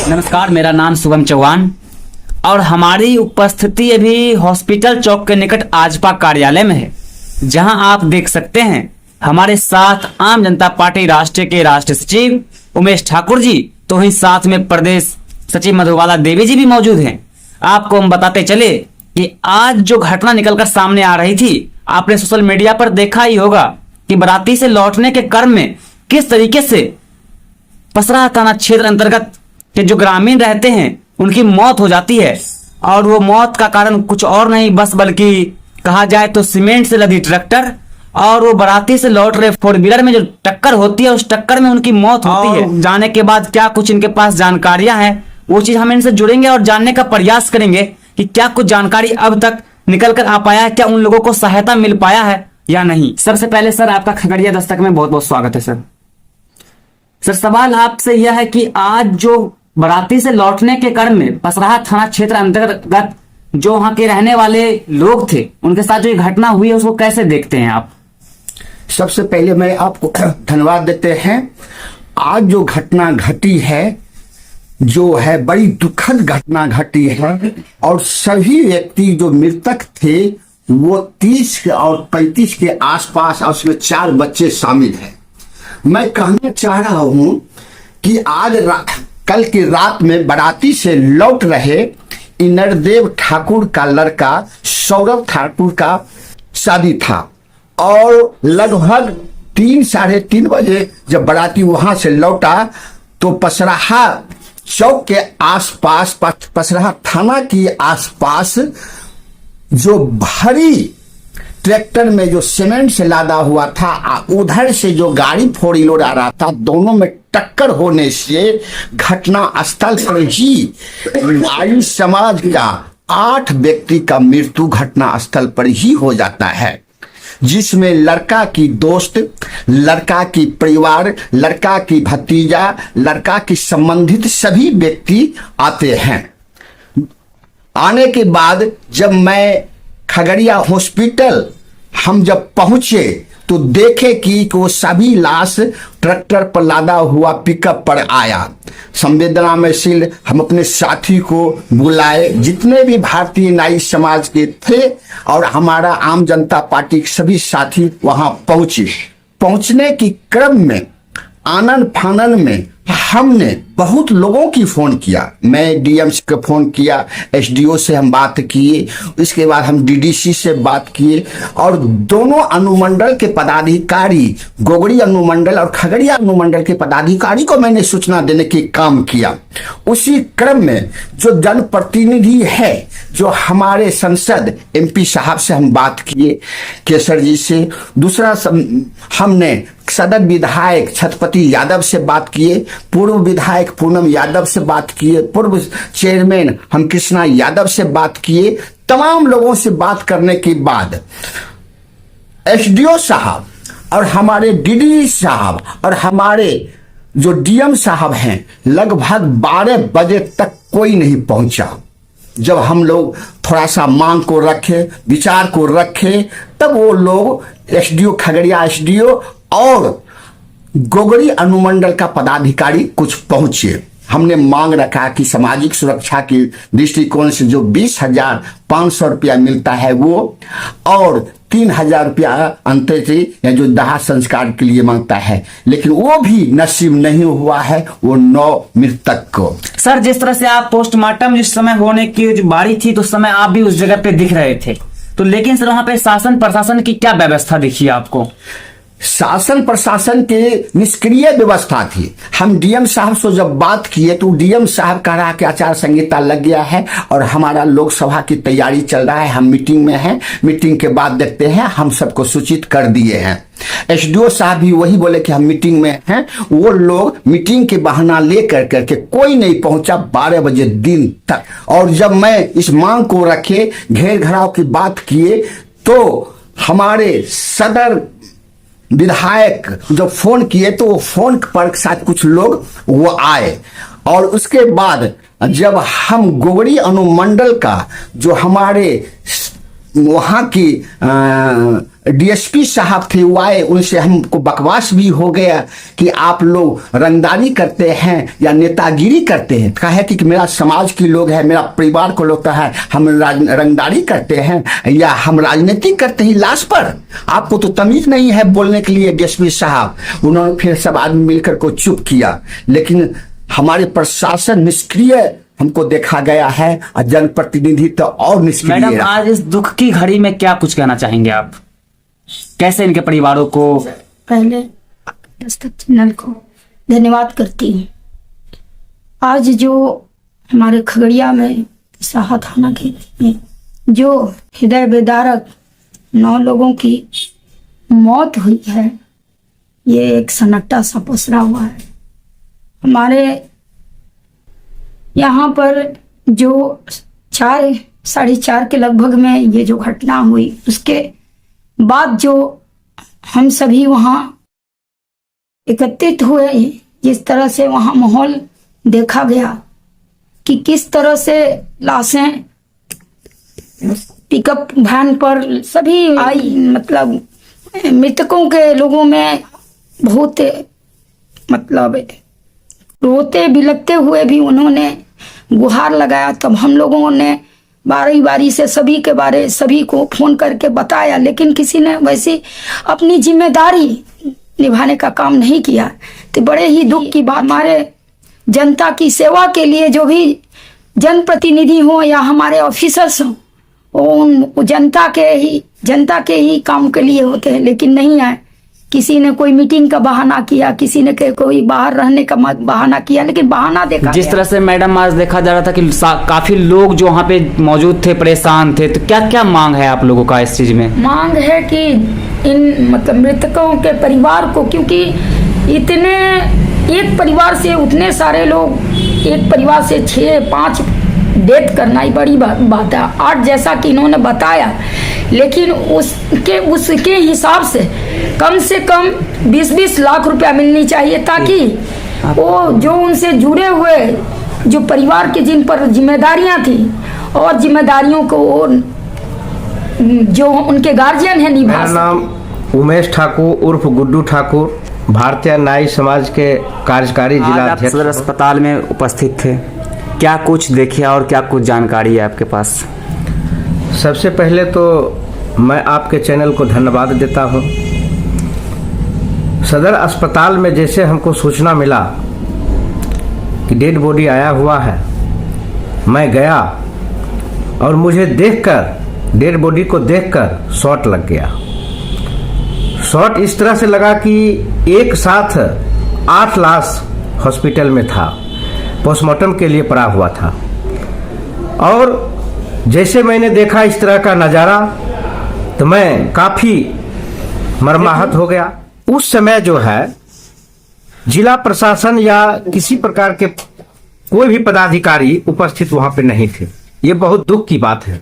नमस्कार, मेरा नाम शुभम चौहान और हमारी उपस्थिति अभी हॉस्पिटल चौक के निकट आजपा कार्यालय में है, जहां आप देख सकते हैं हमारे साथ आम जनता पार्टी राष्ट्रीय के राष्ट्रीय सचिव उमेश ठाकुर जी, तो वहीं साथ में प्रदेश सचिव मधुबाला देवी जी भी मौजूद हैं। आपको हम बताते चले कि आज जो घटना निकलकर सामने आ रही थी, आपने सोशल मीडिया पर देखा ही होगा कि बाराती से लौटने के क्रम में किस तरीके से पसराहा थाना क्षेत्र अंतर्गत के जो ग्रामीण रहते हैं उनकी मौत हो जाती है। और वो मौत का कारण कुछ और नहीं बस बल्कि कहा जाए तो सीमेंट से लदी ट्रैक्टर और वो बाराती से लौट रहे फोर व्हीलर में जो टक्कर होती है, उस टक्कर में उनकी मौत होती है। जाने के बाद क्या कुछ इनके पास जानकारियां हैं, वो चीज हम इनसे जुड़ेंगे और जानने का प्रयास करेंगे कि क्या कुछ जानकारी अब तक निकल कर आ पाया है, क्या उन लोगों को सहायता मिल पाया है या नहीं। सबसे पहले सर, आपका खगड़िया दस्तक में बहुत बहुत स्वागत है। सर, सवाल आपसे यह है कि आज जो बाराती से लौटने के क्रम में पसराहा थाना क्षेत्र अंतर्गत जो वहां के रहने वाले लोग थे, उनके साथ जो ये घटना हुई है, उसको कैसे देखते हैं आप? सबसे पहले मैं आपको धन्यवाद देते हैं। आज जो घटना घटी है, जो है बड़ी दुखद घटना घटी है और सभी व्यक्ति जो मृतक थे वो 30 और 35 के आसपास और उसमें 4 बच्चे शामिल हैं। मैं कहना चाह रहा हूं कि आज कल की रात में बाराती से लौट रहे इनरदेव ठाकुर का लड़का सौरभ ठाकुर का शादी था और लगभग 3 साढ़े 3 बजे जब बाराती वहां से लौटा तो पसराहा चौक के आसपास, पसराहा थाना के आसपास जो भारी ट्रैक्टर में जो सीमेंट से लादा हुआ था, उधर से जो गाड़ी 4 व्हीलर आ रहा था, दोनों में टक्कर होने से घटना स्थल पर ही आयु समाज का 8 व्यक्ति का मृत्यु घटना स्थल पर ही हो जाता है, जिसमें लड़का की दोस्त, लड़का की परिवार, लड़का की भतीजा, लड़का की संबंधित सभी व्यक्ति आते हैं। आने के बाद जब मैं खगड़िया हॉस्पिटल हम जब पहुंचे तो देखे कि वो सभी लाश ट्रैक्टर पर लादा हुआ पिकअप पर आया। संवेदनाशील हम अपने साथी को बुलाए, जितने भी भारतीय नाई समाज के थे और हमारा आम जनता पार्टी के सभी साथी वहां पहुंचे। पहुंचने के क्रम में आनन फानन में हमने बहुत लोगों की फोन किया। मैं डीएम को फोन किया, एसडीओ से हम बात किए, इसके बाद हम डीडीसी से बात किए और दोनों अनुमंडल के पदाधिकारी, गोगड़ी अनुमंडल और खगड़िया अनुमंडल के पदाधिकारी को मैंने सूचना देने की काम किया। उसी क्रम में जो जनप्रतिनिधि है, जो हमारे सांसद एमपी साहब से हम बात किए, केसर जी से। दूसरा हमने सदर विधायक छत्रपति यादव से बात किए, पूर्व विधायक पूनम यादव से बात किए, पूर्व चेयरमैन हम कृष्णा यादव से बात किए। तमाम लोगों से बात करने के बाद एसडीओ साहब और हमारे डीडी साहब और हमारे जो डीएम साहब हैं, लगभग 12 बजे तक कोई नहीं पहुंचा। जब हम लोग थोड़ा सा मांग को रखे, विचार को रखे, तब वो लोग एसडीओ खगड़िया एसडीओ और गोगड़ी अनुमंडल का पदाधिकारी कुछ पहुंचे। हमने मांग रखा कि सामाजिक सुरक्षा के दृष्टिकोण से जो 20,500 रुपया मिलता है वो और 3,000 रुपया अंत्येष्टि या जो दाह संस्कार के लिए मांगता है, लेकिन वो भी नसीब नहीं हुआ है वो 9 मृतक को। सर, जिस तरह से आप पोस्टमार्टम जिस समय होने की जो बारी थी तो उस समय आप भी उस जगह पे दिख रहे थे, तो लेकिन सर वहां पे शासन प्रशासन की क्या व्यवस्था दिखी आपको? शासन प्रशासन के निष्क्रिय व्यवस्था थी। हम डीएम साहब से जब बात किए तो डीएम साहब कह रहा कि आचार संहिता लग गया है और हमारा लोकसभा की तैयारी चल रहा है, हम मीटिंग में हैं, मीटिंग के बाद देखते हैं, हम सबको सूचित कर दिए हैं। एसडीओ साहब भी वही बोले कि हम मीटिंग में हैं। वो लोग मीटिंग के बहाना लेकर करके कोई नहीं पहुंचा 12 बजे दिन तक। और जब मैं इस मांग को रखे, घेर घराव की बात किए, तो हमारे सदर विधायक जब फोन किए तो वो फोन पर साथ कुछ लोग वो आए और उसके बाद जब हम गोगड़ी अनुमंडल का जो हमारे वहाँ की डीएसपी साहब थे वो आए, उनसे हमको बकवास भी हो गया कि आप लोग रंगदारी करते हैं या नेतागिरी करते हैं। कहा कि मेरा समाज के लोग है, मेरा परिवार को लोग है, हम रंगदारी करते हैं या हम राजनीति करते हैं लाश पर। आपको तो तमीज नहीं है बोलने के लिए डीएसपी साहब। उन्होंने फिर सब आदमी मिलकर को चुप किया, लेकिन हमारे प्रशासन निष्क्रिय हमको देखा गया है और जनप्रतिनिधि तो और निष्क्रिय मैडम, रहा। आज इस दुख की घड़ी में क्या कुछ कहना चाहेंगे आप? कैसे इनके परिवारों को? पहले दस्तक चैनल को धन्यवाद करती हूँ। आज जो हमारे खगड़िया में साहा थाना क्षेत्र में जो हृदय विदारक 9 लोगों की मौत हुई है, ये एक सन्नाटा सा पसरा हुआ है। हमारे यहाँ पर जो 4 साढ़े 4 के लगभग में ये जो घटना हुई, उसके बाद जो हम सभी वहाँ एकत्रित हुए, जिस तरह से वहाँ माहौल देखा गया कि किस तरह से लाशें पिकअप वैन पर सभी आई, मतलब मृतकों के लोगों में बहुत मतलब रोते बिलखते हुए भी उन्होंने गुहार लगाया। तब हम लोगों ने बारी से सभी को फोन करके बताया, लेकिन किसी ने वैसी अपनी जिम्मेदारी निभाने का काम नहीं किया। तो बड़े ही दुख की बात, हमारे जनता की सेवा के लिए जो भी जनप्रतिनिधि हो या हमारे ऑफिसर्स हों, वो उन जनता के ही काम के लिए होते हैं, लेकिन नहीं आए। किसी ने कोई मीटिंग का बहाना किया, किसी ने कोई बाहर रहने का बहाना किया, लेकिन बहाना देखा जिस तरह से मैडम आज देखा जा रहा था कि काफी लोग जो वहाँ पे मौजूद थे परेशान थे, तो क्या क्या मांग है आप लोगों का इस चीज में? मांग है कि इन मतलब मृतकों के परिवार को, क्योंकि इतने एक परिवार से उतने सारे लोग, एक परिवार से 6-5 डेथ करना ही बड़ी बात है। 8 जैसा कि इन्होंने बताया, लेकिन उसके हिसाब से कम 20-20 लाख रुपया मिलनी चाहिए, ताकि वो जो उनसे जुड़े हुए जो परिवार के जिन पर जिम्मेदारियां थी और जिम्मेदारियों को जो उनके गार्जियन है निभा। मेरा नाम उमेश ठाकुर उर्फ गुड्डू ठाकुर, भारतीय नाई समाज के कार्यकारी जिला आप सदर अस्पताल में उपस्थित थे, क्या कुछ देखे और क्या कुछ जानकारी है आपके पास? सबसे पहले तो मैं आपके चैनल को धन्यवाद देता हूं। सदर अस्पताल में जैसे हमको सूचना मिला कि डेड बॉडी आया हुआ है, मैं गया और मुझे देखकर, डेड बॉडी को देखकर शॉट लग गया। शॉट इस तरह से लगा कि एक साथ 8 लाश हॉस्पिटल में था, पोस्टमार्टम के लिए पड़ा हुआ था। और जैसे मैंने देखा इस तरह का नज़ारा, तो मैं काफ़ी मर्माहत हो गया। उस समय जो है जिला प्रशासन या किसी प्रकार के कोई भी पदाधिकारी उपस्थित वहां पे नहीं थे। ये बहुत दुख की बात है।